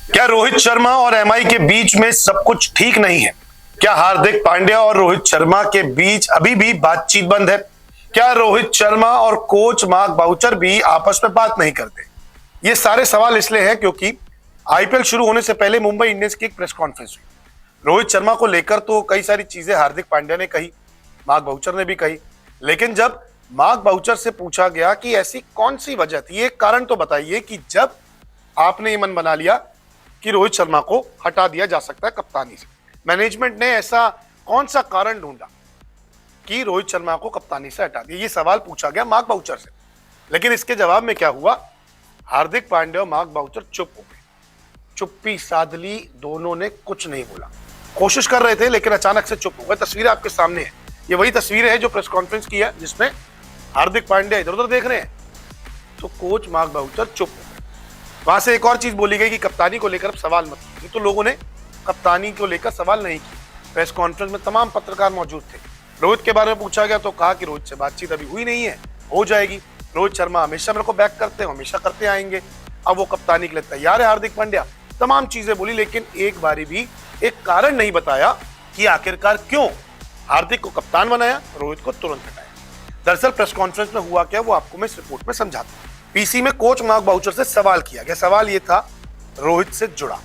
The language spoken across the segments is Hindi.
क्या रोहित शर्मा और एमआई के बीच में सब कुछ ठीक नहीं है? क्या हार्दिक पांड्या और रोहित शर्मा के बीच अभी भी बातचीत बंद है? क्या रोहित शर्मा और कोच मार्क बाउचर भी आपस में बात नहीं करते? ये सारे सवाल इसलिए हैं क्योंकि आईपीएल शुरू होने से पहले मुंबई इंडियंस की एक प्रेस कॉन्फ्रेंस हुई। रोहित शर्मा को लेकर तो कई सारी चीजें हार्दिक पांड्या ने कही, मार्क बाउचर ने भी कही, लेकिन जब मार्क बाउचर से पूछा गया कि ऐसी कौन सी वजह थी, एक कारण तो बताइए कि जब आपने ये मन बना लिया कि रोहित शर्मा को हटा दिया जा सकता है कप्तानी से, मैनेजमेंट ने ऐसा कौन सा कारण ढूंढा कि रोहित शर्मा को कप्तानी से हटा दिया? ये सवाल पूछा गया मार्क बाउचर से, लेकिन इसके जवाब में क्या हुआ? हार्दिक पांड्या और मार्क बाउचर चुप हो गए, चुप्पी साध ली, दोनों ने कुछ नहीं बोला। कोशिश कर रहे थे लेकिन अचानक से चुप हो गए। तस्वीर आपके सामने है, ये वही तस्वीर है जो प्रेस कॉन्फ्रेंस की है जिसमें हार्दिक पांड्या इधर उधर देख रहे हैं, तो कोच मार्क बाउचर चुप हो गए। वहां से एक और चीज बोली गई कि कप्तानी को लेकर अब सवाल मत कीजिए, तो लोगों ने कप्तानी को लेकर सवाल नहीं किया। प्रेस कॉन्फ्रेंस में तमाम पत्रकार मौजूद थे। रोहित के बारे में पूछा गया तो कहा कि रोहित से बातचीत अभी हुई नहीं है, हो जाएगी। रोहित शर्मा हमेशा मेरे को बैक करते हैं, हमेशा करते आएंगे, अब वो कप्तानी के लिए तैयार है हार्दिक पांड्या। तमाम चीजें बोली, लेकिन एक बारी भी एक कारण नहीं बताया कि आखिरकार क्यों हार्दिक को कप्तान बनाया, रोहित को तुरंत हटाया। दरअसल प्रेस कॉन्फ्रेंस में हुआ क्या, वो आपको मैं इस रिपोर्ट में समझाता हूं। पीसी में कोच मार्क बाउचर से सवाल किया गया। सवाल ये था रोहित से जुड़ा,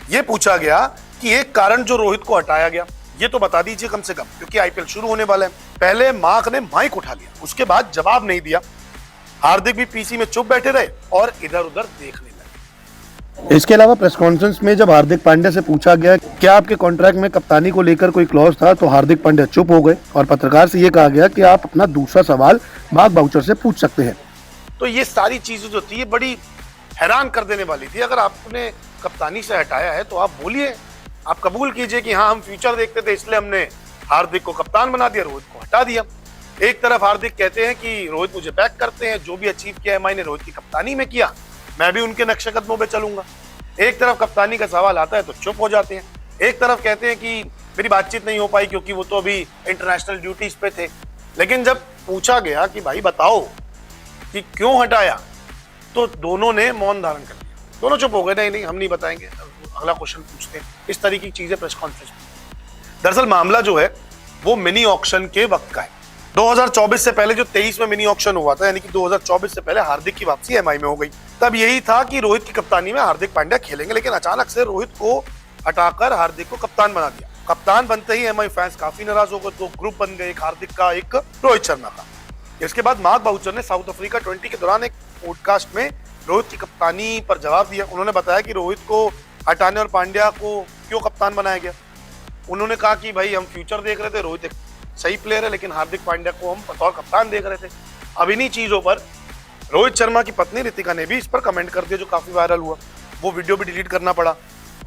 ये पूछा गया कि एक कारण जो रोहित को हटाया गया ये तो बता दीजिए कम से कम, क्योंकि आईपीएल शुरू होने वाला है। पहले मार्क ने माइक उठा लिया, उसके बाद जवाब नहीं दिया। हार्दिक भी पीसी में चुप बैठे रहे और इधर उधर देखने लगे। इसके अलावा प्रेस कॉन्फ्रेंस में जब हार्दिक पांड्या से पूछा गया क्या आपके कॉन्ट्रैक्ट में कप्तानी को लेकर कोई क्लॉज था, तो हार्दिक पांड्या चुप हो गए और पत्रकार से ये कहा गया कि आप अपना दूसरा सवाल मार्क बाउचर से पूछ सकते हैं। तो ये सारी चीजें जो थी ये बड़ी हैरान कर देने वाली थी। अगर आपने कप्तानी से हटाया है तो आप बोलिए, आप कबूल कीजिए कि हाँ हम फ्यूचर देखते थे इसलिए हमने हार्दिक को कप्तान बना दिया, रोहित को हटा दिया। एक तरफ हार्दिक कहते हैं कि रोहित मुझे बैक करते हैं, जो भी अचीव किया एमआई ने रोहित की कप्तानी में किया, मैं भी उनके नक्शे कदमों पे चलूंगा। एक तरफ कप्तानी का सवाल आता है तो चुप हो जाते हैं। एक तरफ कहते हैं कि मेरी बातचीत नहीं हो पाई क्योंकि वो तो अभी इंटरनेशनल ड्यूटीज पे थे। लेकिन जब पूछा गया कि भाई बताओ कि क्यों हटाया, तो दोनों ने मौन धारण कर लिया, दोनों चुप हो गए, नहीं नहीं हम नहीं बताएंगे, अगला क्वेश्चन पूछते हैं। इस तरीके की चीजें प्रेस कॉन्फ्रेंस में। दरअसल मामला जो है वो मिनी ऑक्शन के वक्त का है। 2024 से पहले जो 23 में मिनी ऑक्शन हुआ था, यानी कि 2024 से पहले हार्दिक की वापसी एमआई में हो गई। तब यही था कि रोहित की कप्तानी में हार्दिक पांड्या खेलेंगे, लेकिन अचानक से रोहित को हटाकर हार्दिक को कप्तान बना दिया। कप्तान बनते ही एमआई फैंस काफी नाराज हो गए, तो ग्रुप बन गए, एक हार्दिक का, एक रोहित शर्मा का। इसके बाद मार्क बाउचर ने साउथ अफ्रीका 20 के दौरान एक पॉडकास्ट में रोहित की कप्तानी पर जवाब दिया। उन्होंने बताया कि रोहित को हटाने और पांड्या को क्यों कप्तान बनाया गया। उन्होंने कहा कि भाई हम फ्यूचर देख रहे थे, रोहित एक सही प्लेयर है, लेकिन हार्दिक पांड्या को हम बतौर कप्तान देख रहे थे। अब इन्हीं चीजों पर रोहित शर्मा की पत्नी रितिका ने भी इस पर कमेंट कर दिया, जो काफी वायरल हुआ। वो वीडियो भी डिलीट करना पड़ा।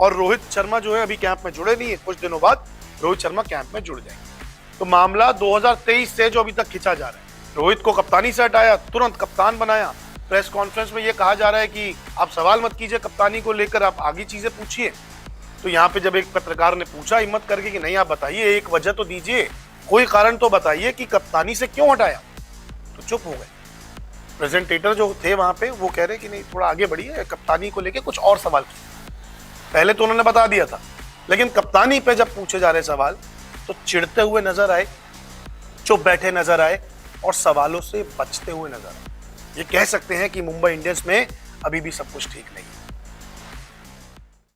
और रोहित शर्मा जो है अभी कैंप में जुड़े नहीं है, कुछ दिनों बाद रोहित शर्मा कैंप में जुड़ जाएंगे। तो मामला 2023 से जो अभी तक खिंचा जा रहा है, रोहित को कप्तानी से हटाया, तुरंत कप्तान बनाया। प्रेस कॉन्फ्रेंस में ये कहा जा रहा है कि आप सवाल मत कीजिए कप्तानी को लेकर, आप आगे चीजें पूछिए। तो यहाँ पे जब एक पत्रकार ने पूछा हिम्मत करके कि नहीं आप बताइए, एक वजह तो दीजिए, कोई कारण तो बताइए कि कप्तानी से क्यों हटाया, तो चुप हो गए। प्रेजेंटेटर जो थे वहां पे वो कह रहे कि नहीं थोड़ा आगे बढ़िए, कप्तानी को लेकर कुछ और सवाल कीजिए। पहले तो उन्होंने बता दिया था, लेकिन कप्तानी पे जब पूछे जा रहे सवाल तो चिढ़ते हुए नजर आए, चुप बैठे नजर आए और सवालों से बचते हुए नजर आए। ये कह सकते हैं कि मुंबई इंडियंस में अभी भी सब कुछ ठीक नहीं है।